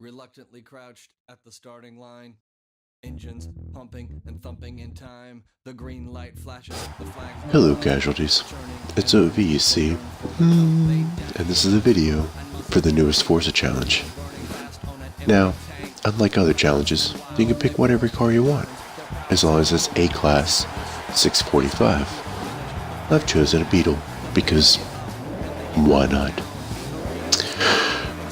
reluctantly crouched at the starting line. Engines pumping and thumping in time. The green light flashes, the flag. Hello, casualties. It's OV, you see. And this is a video for the newest Forza challenge. Now, unlike other challenges, you can pick whatever car you want, as long as it's A-Class 645. I've chosen a Beetle, because why not?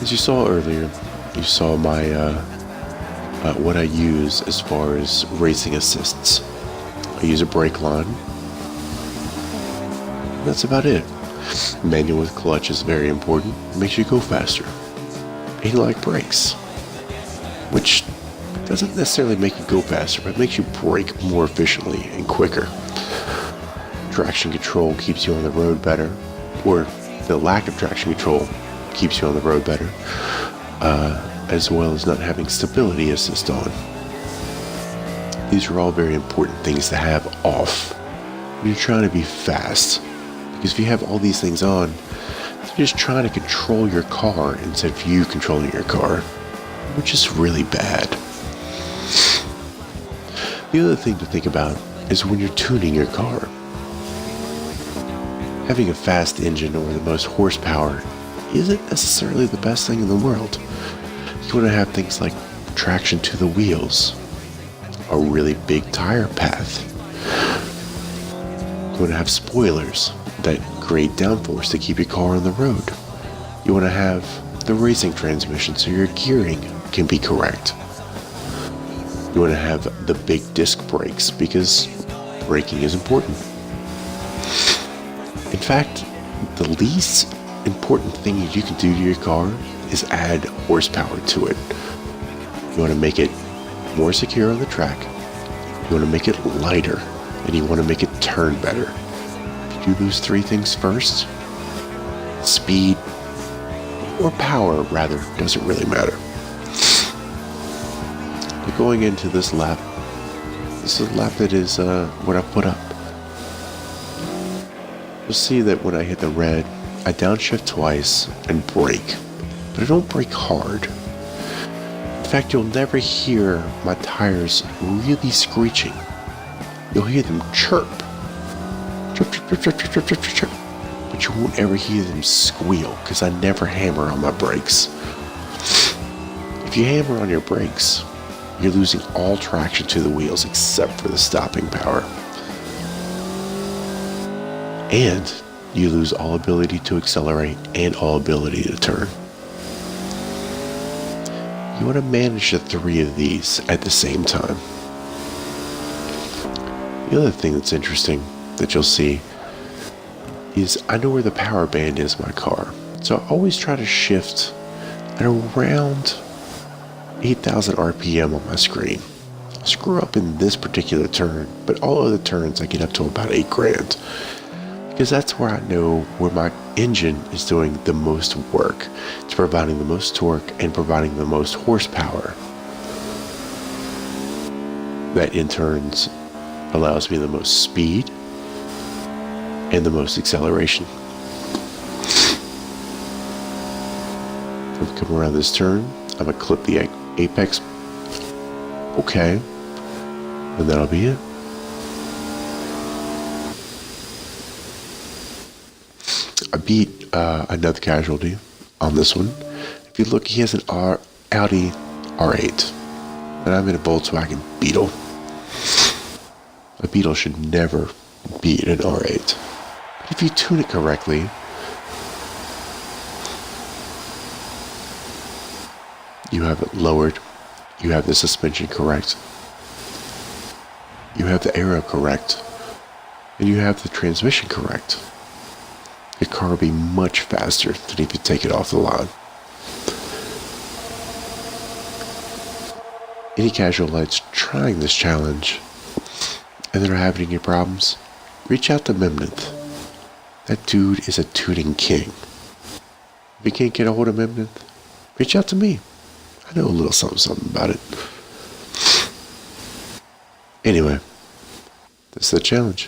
As you saw earlier, you saw my what I use as far as racing assists. I use a brake line. That's about it. Manual with clutch is very important. It makes you go faster. Anti-lock brakes, which doesn't necessarily make you go faster, but makes you brake more efficiently and quicker. Traction control keeps you on the road better, or the lack of traction control keeps you on the road better, as well as not having stability assist on. These are all very important things to have off when you're trying to be fast, because if you have all these things on, you're just trying to control your car instead of you controlling your car, which is really bad. The other thing to think about is when you're tuning your car. Having a fast engine or the most horsepower isn't necessarily the best thing in the world. You want to have things like traction to the wheels, a really big tire path. You want to have spoilers that create downforce to keep your car on the road. You want to have the racing transmission so your gearing can be correct. You want to have the big disc brakes because braking is important. In fact, the least important thing you can do to your car is add horsepower to it. You want to make it more secure on the track, you want to make it lighter, and you want to make it turn better. If you do those three things first, speed, or power rather, doesn't really matter. But going into this lap, this is a lap that is what I put up. You'll see that when I hit the red, I downshift twice and brake, but I don't brake hard. In fact, you'll never hear my tires really screeching. You'll hear them chirp. Chirp, chirp, chirp, chirp, chirp, chirp, chirp. But you won't ever hear them squeal, because I never hammer on my brakes. If you hammer on your brakes, you're losing all traction to the wheels except for the stopping power. And you lose all ability to accelerate and all ability to turn. You want to manage the three of these at the same time. The other thing that's interesting that you'll see is I know where the power band is in my car. So I always try to shift at around 8,000 RPM on my screen. I'll screw up in this particular turn, but all other turns I get up to about 8 grand. Because that's where I know where my engine is doing the most work. It's providing the most torque and providing the most horsepower. That in turns allows me the most speed and the most acceleration. If I come around this turn, I'm going to clip the apex. Okay. And that'll be it. I beat another casualty on this one. If you look, he has an Audi R8, and I'm in a Volkswagen Beetle. A Beetle should never beat an R8. But if you tune it correctly, you have it lowered, you have the suspension correct, you have the aero correct, and you have the transmission correct. Your car will be much faster than if you take it off the line. Any casualites trying this challenge and that are having any problems, reach out to Memnith. That dude is a tuning king. If you can't get a hold of Memnith, reach out to me. I know a little something about it. Anyway, this is the challenge.